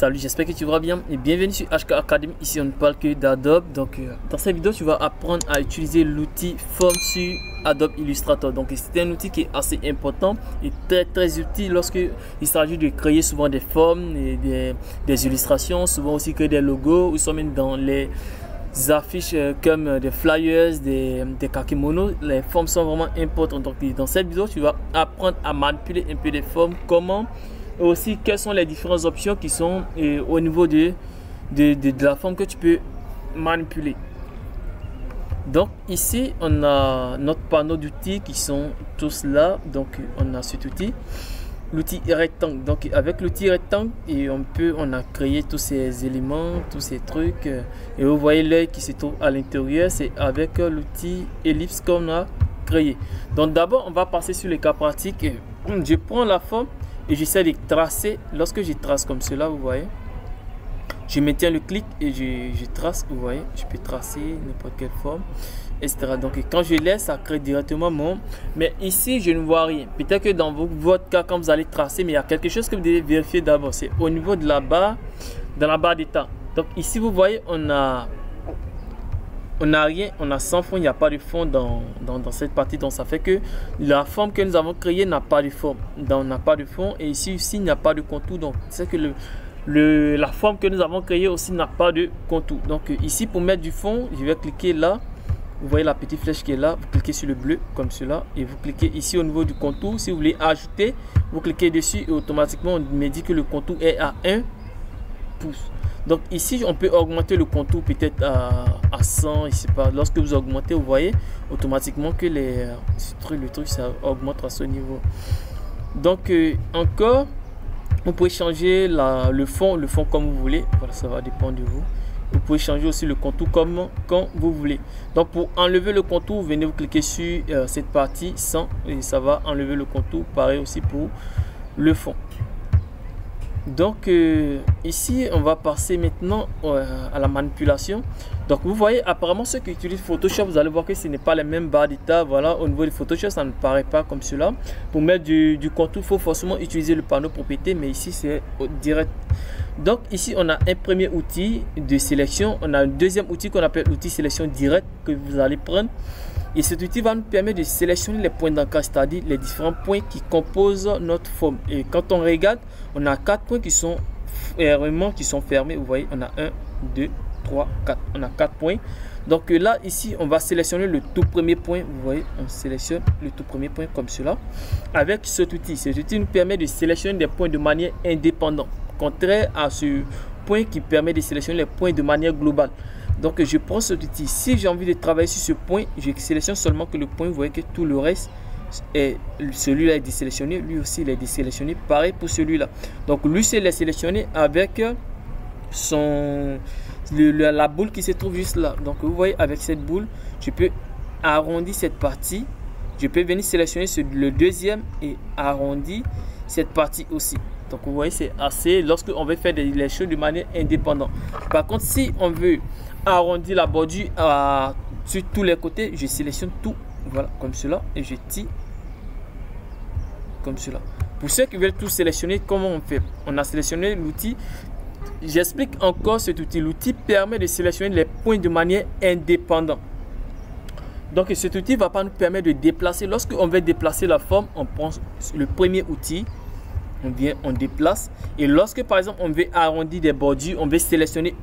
Salut, j'espère que tu vas bien et bienvenue sur HK Academy. Ici on ne parle que d'Adobe. Donc dans cette vidéo tu vas apprendre à utiliser l'outil Form sur Adobe Illustrator. Donc c'est un outil qui est assez important et très utile lorsque il s'agit de créer souvent des formes et des illustrations, souvent aussi que des logos ou soit même dans les affiches comme des flyers, des kakimonos. Les formes sont vraiment importantes. Donc dans cette vidéo tu vas apprendre à manipuler un peu des formes, comment et aussi quelles sont les différentes options qui sont au niveau de la forme que tu peux manipuler. Donc ici on a notre panneau d'outils qui sont tous là. Donc on a cet outil, l'outil rectangle. Donc avec l'outil rectangle on a créé tous ces éléments, tous ces trucs, et vous voyez l'œil qui se trouve à l'intérieur, c'est avec l'outil ellipse qu'on a créé. Donc d'abord on va passer sur les cas pratiques. Je prends la forme et j'essaie de tracer. Lorsque je trace comme cela, vous voyez, je maintiens le clic et je trace. Vous voyez, je peux tracer n'importe quelle forme, etc. Donc quand je laisse, ça crée directement mon... Mais ici je ne vois rien. Peut-être que dans votre cas, quand vous allez tracer, mais il y a quelque chose que vous devez vérifier d'abord. C'est au niveau de la barre, dans la barre d'état. Donc ici vous voyez, on a rien, on a sans fond, il n'y a pas de fond dans cette partie. Donc ça fait que la forme que nous avons créée n'a pas de forme, donc n'a pas de fond. Et ici il n'y a pas de contour. Donc c'est que la forme que nous avons créée aussi n'a pas de contour. Donc ici pour mettre du fond, je vais cliquer là. Vous voyez la petite flèche qui est là, vous cliquez sur le bleu comme cela et vous cliquez ici au niveau du contour. Si vous voulez ajouter, vous cliquez dessus et automatiquement on me dit que le contour est à 1 pouce. Donc ici on peut augmenter le contour peut-être à 100, je sais pas. Lorsque vous augmentez, vous voyez automatiquement que le truc ça augmente à ce niveau. Donc encore vous pouvez changer le fond comme vous voulez. Voilà, ça va dépendre de vous. Vous pouvez changer aussi le contour comme quand vous voulez. Donc pour enlever le contour, venez vous cliquer sur cette partie 100 et ça va enlever le contour. Pareil aussi pour le fond. Donc ici on va passer maintenant à la manipulation. Donc vous voyez apparemment ceux qui utilisent Photoshop, vous allez voir que ce n'est pas les mêmes barres d'état. Voilà, au niveau de Photoshop ça ne paraît pas comme cela. Pour mettre du contour il faut forcément utiliser le panneau propriété, mais ici c'est direct. Donc ici on a un premier outil de sélection, on a un deuxième outil qu'on appelle outil sélection direct que vous allez prendre. Et cet outil va nous permettre de sélectionner les points d'ancrage, c'est-à-dire les différents points qui composent notre forme. Et quand on regarde, on a 4 points qui sont fermés. Vous voyez, on a 1, 2, 3, 4. On a 4 points. Donc là, ici, on va sélectionner le tout premier point. Vous voyez, on sélectionne le tout premier point comme cela. Avec cet outil nous permet de sélectionner des points de manière indépendante. Contraire à ce point qui permet de sélectionner les points de manière globale. Donc je prends cet outil. Si j'ai envie de travailler sur ce point, je sélectionne seulement que le point. Vous voyez que tout le reste est, celui-là est désélectionné, lui aussi il est désélectionné. Pareil pour celui-là. Donc lui c'est sélectionné avec la boule qui se trouve juste là. Donc vous voyez, avec cette boule, je peux arrondir cette partie. Je peux venir sélectionner le deuxième et arrondir cette partie aussi. Donc vous voyez, c'est assez lorsque on veut faire les choses de manière indépendante. Par contre, si on veut arrondir la bordure sur tous les côtés, je sélectionne tout, voilà, comme cela, et je tire comme cela. Pour ceux qui veulent tout sélectionner, comment on fait? On a sélectionné l'outil. J'explique encore cet outil. L'outil permet de sélectionner les points de manière indépendante. Donc cet outil va pas nous permettre de déplacer. Lorsque on veut déplacer la forme, on prend le premier outil. On déplace, et lorsque par exemple on veut arrondir des bordures, on veut sélectionner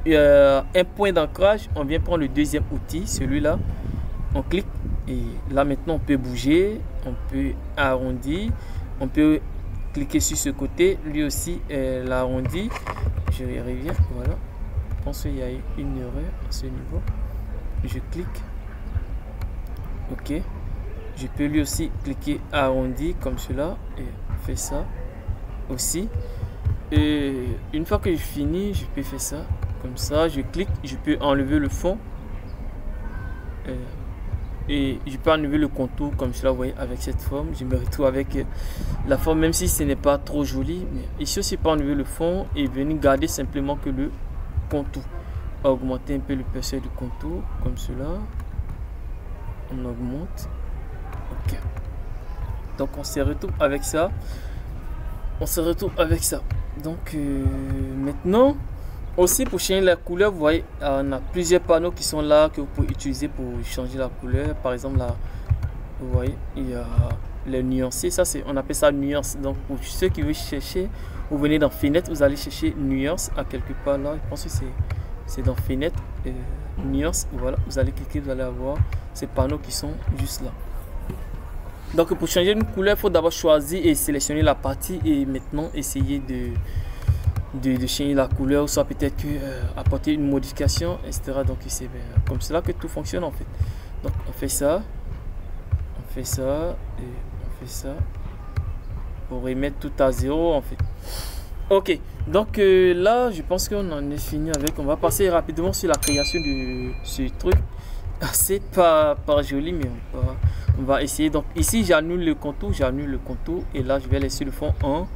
un point d'ancrage, on vient prendre le deuxième outil, celui-là, on clique et là maintenant on peut bouger, on peut arrondir, on peut cliquer sur ce côté, lui aussi l'arrondi. Je reviens, voilà, je pense qu'il y a une erreur à ce niveau, je clique, ok, je peux lui aussi cliquer arrondi comme cela et faire ça aussi. Et une fois que je finis, je peux faire ça comme ça, je clique, je peux enlever le fond et je peux enlever le contour comme cela. Vous voyez, avec cette forme je me retrouve avec la forme, même si ce n'est pas trop joli. Mais ici aussi, pas enlever le fond et venir garder simplement que le contour, augmenter un peu l'épaisseur du contour comme cela, on augmente, ok. Donc on se retrouve avec ça. Donc maintenant, aussi pour changer la couleur, vous voyez, on a plusieurs panneaux qui sont là que vous pouvez utiliser pour changer la couleur. Par exemple, là, vous voyez, il y a les nuancés. Ça, on appelle ça nuance. Donc pour ceux qui veulent chercher, vous venez dans fenêtre, vous allez chercher nuance à quelque part là. Je pense que c'est dans fenêtre, nuance. Voilà, vous allez cliquer, vous allez avoir ces panneaux qui sont juste là. Donc pour changer une couleur, il faut d'abord choisir et sélectionner la partie et maintenant essayer de changer la couleur, soit peut-être que apporter une modification, etc. Donc c'est comme cela que tout fonctionne en fait. Donc on fait ça et on fait ça pour remettre tout à zéro en fait. Ok, donc là je pense qu'on en est fini avec. On va passer rapidement sur la création de ce truc. C'est pas joli, mais on va essayer. Donc ici j'annule le contour, et là je vais laisser le fond en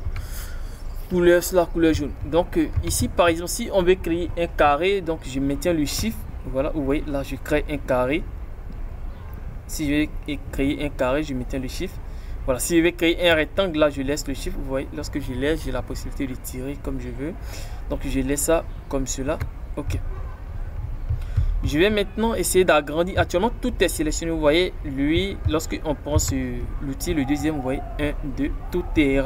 couleur, la couleur jaune. Donc ici par exemple, si on veut créer un carré, donc je maintiens le shift. Voilà, vous voyez là je crée un carré. Si je vais créer un carré, je maintiens le shift. Voilà, si je vais créer un rectangle, là je laisse le shift. Vous voyez, lorsque je laisse, j'ai la possibilité de tirer comme je veux. Donc je laisse ça comme cela. Ok. Je vais maintenant essayer d'agrandir. Actuellement, tout est sélectionné. Vous voyez, lui, lorsque on prend l'outil, le deuxième, vous voyez, 1, 2, tout est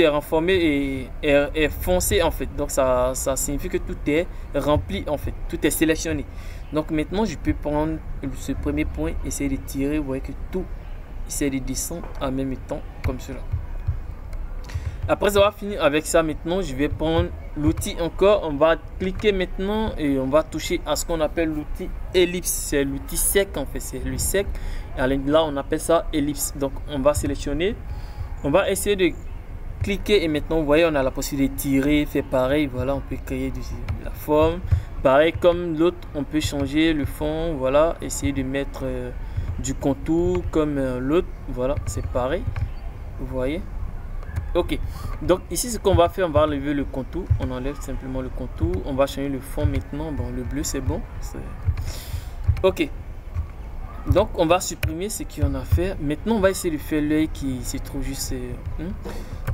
renformé et est foncé en fait. Donc, ça signifie que tout est rempli en fait. Tout est sélectionné. Donc, maintenant, je peux prendre ce premier point, essayer de tirer. Vous voyez que tout essaie de descendre en même temps, comme cela. Après avoir fini avec ça, maintenant je vais prendre l'outil encore. On va cliquer maintenant et on va toucher à ce qu'on appelle l'outil ellipse. C'est l'outil sec en fait, c'est le sec. Et là on appelle ça ellipse. Donc on va sélectionner, on va essayer de cliquer et maintenant vous voyez on a la possibilité de tirer, faire pareil. Voilà, on peut créer de la forme. Pareil comme l'autre, on peut changer le fond. Voilà, essayer de mettre du contour comme l'autre. Voilà, c'est pareil. Vous voyez. Ok, donc ici ce qu'on va faire, on va enlever le contour, on enlève simplement le contour, on va changer le fond maintenant. Bon, le bleu c'est bon, ok, donc on va supprimer ce qu'on a fait. Maintenant on va essayer de faire l'œil qui se trouve juste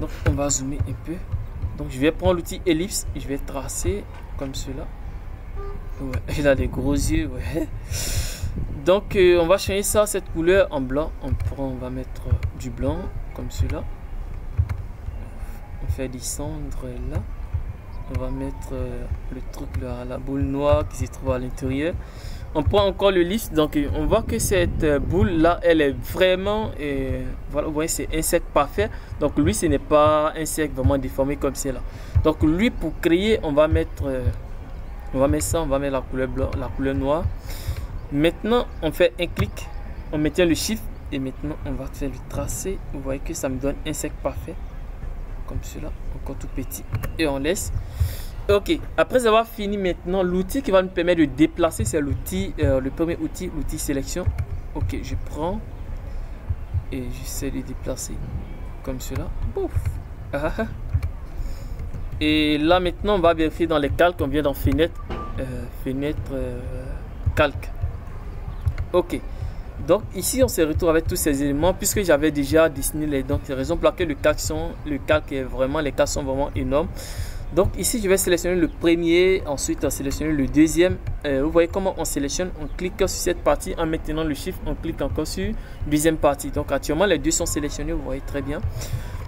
donc on va zoomer un peu. Donc je vais prendre l'outil ellipse et je vais tracer comme cela. Ouais, il a des gros yeux, ouais. Donc on va changer ça, cette couleur en blanc. On va mettre du blanc comme cela. On fait descendre là. On va mettre le truc là, la boule noire qui se trouve à l'intérieur. On prend encore le lisse. Donc on voit que cette boule là, elle est vraiment voilà, vous voyez, c'est un cercle parfait. Donc lui, ce n'est pas un cercle vraiment déformé comme c'est là. Donc lui, pour créer, on va mettre ça, on va mettre la couleur blanc, la couleur noire. Maintenant on fait un clic, on maintient le shift et maintenant on va faire le tracé. Vous voyez que ça me donne un cercle parfait comme cela, encore tout petit, et on laisse. Ok, après avoir fini, maintenant l'outil qui va nous permettre de déplacer, c'est l'outil, le premier outil, l'outil sélection. Ok, je prends et j'essaie de déplacer comme cela. Pouf. Et là maintenant on va vérifier dans les calques. On vient dans fenêtre, calque. Ok, donc ici on se retrouve avec tous ces éléments puisque j'avais déjà dessiné les dents. C'est la raison pour laquelle les calques sont vraiment énormes. Donc ici je vais sélectionner le premier, ensuite sélectionner le deuxième. Vous voyez comment on sélectionne, on clique sur cette partie en maintenant le chiffre, on clique encore sur la deuxième partie. Donc actuellement les deux sont sélectionnés, vous voyez très bien.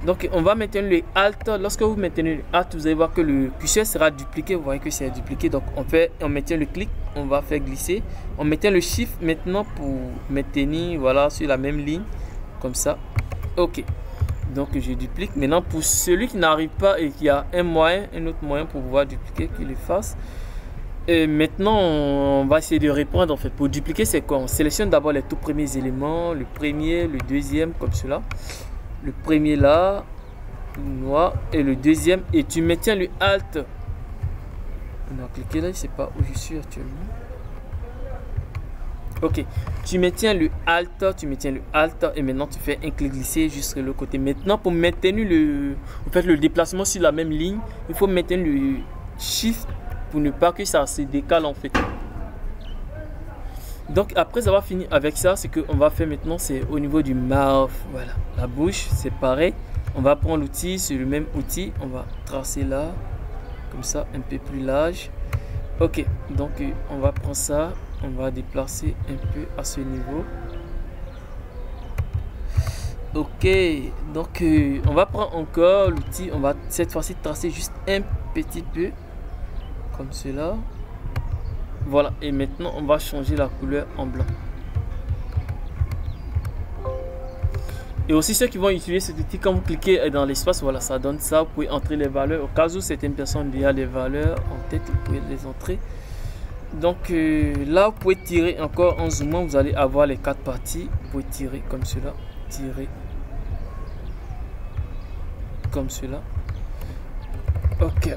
Donc on va maintenir le Alt. Lorsque vous maintenez le Alt, vous allez voir que le curseur sera dupliqué. Vous voyez que c'est dupliqué. Donc on maintient le clic, on va faire glisser. On maintient le Shift maintenant pour maintenir, voilà, sur la même ligne, comme ça. Ok. Donc je duplique. Maintenant pour celui qui n'arrive pas et qui a un autre moyen pour pouvoir dupliquer, qu'il le fasse. Et maintenant on va essayer de reprendre en fait. Pour dupliquer, c'est quoi? On sélectionne d'abord les tout premiers éléments, le premier, le deuxième, comme cela. Le premier là, noir, et le deuxième, et tu maintiens le Alt. On a cliqué là, je sais pas où je suis actuellement. Ok, tu maintiens le Alt, et maintenant tu fais un clic glissé jusqu'à l'autre côté. Maintenant pour maintenir le déplacement sur la même ligne, il faut maintenir le Shift pour ne pas que ça se décale en fait. Donc après avoir fini avec ça, ce qu'on va faire maintenant, c'est au niveau du mouth, voilà, la bouche, c'est pareil. On va prendre l'outil, c'est le même outil, on va tracer là, comme ça, un peu plus large. Ok, donc on va prendre ça, on va déplacer un peu à ce niveau. Ok, donc on va prendre encore l'outil, on va cette fois-ci tracer juste un petit peu, comme cela. Voilà, et maintenant on va changer la couleur en blanc. Et aussi ceux qui vont utiliser cet outil, quand vous cliquez dans l'espace, voilà, ça donne ça. Vous pouvez entrer les valeurs. Au cas où certaines personnes déjà les valeurs en tête, vous pouvez les entrer. Donc là, vous pouvez tirer encore en zoomant. Vous allez avoir les 4 parties. Vous pouvez tirer comme cela, tirer comme cela. Ok.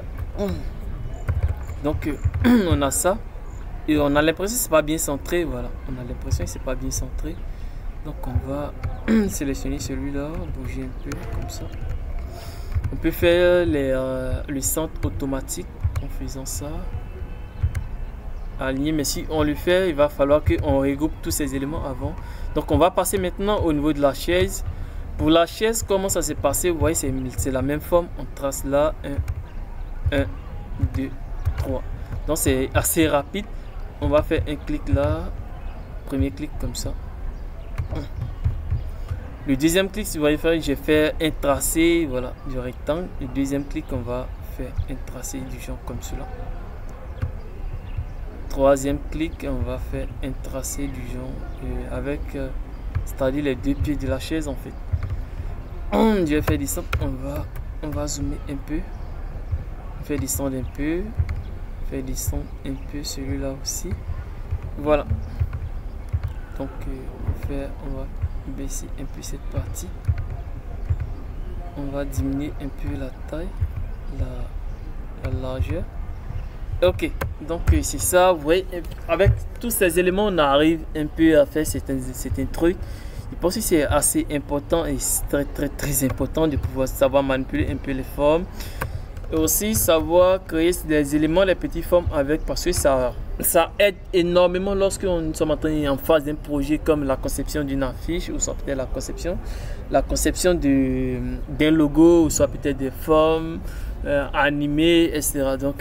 Donc on a ça et on a l'impression que c'est pas bien centré. Voilà, on a l'impression que c'est pas bien centré. Donc on va sélectionner celui-là, bouger un peu comme ça. On peut faire le centre automatique en faisant ça. Aligner, mais si on le fait, il va falloir qu'on regroupe tous ces éléments avant. Donc on va passer maintenant au niveau de la chaise. Pour la chaise, comment ça s'est passé? Vous voyez, c'est la même forme. On trace là, 1, 2, 3. Donc c'est assez rapide. On va faire un clic là. Premier clic comme ça. Le deuxième clic, si vous voyez faire, j'ai fait un tracé, voilà, du rectangle. Le deuxième clic, on va faire un tracé du genre comme cela. Troisième clic, on va faire un tracé du genre avec, c'est-à-dire les 2 pieds de la chaise en fait. Je vais faire descendre, on va zoomer un peu, faire descendre un peu, faire descendre un peu celui-là aussi. Voilà. Donc on va baisser un peu cette partie. On va diminuer un peu la taille, la largeur. Ok, donc c'est ça. Vous voyez, avec tous ces éléments, on arrive un peu à faire certains trucs. Je pense que c'est assez important et très important de pouvoir savoir manipuler un peu les formes. Et aussi savoir créer des éléments, les petites formes avec, parce que ça aide énormément lorsque nous sommes en phase d'un projet comme la conception d'une affiche ou soit peut-être la conception d'un logo ou soit peut-être des formes animées, etc. Donc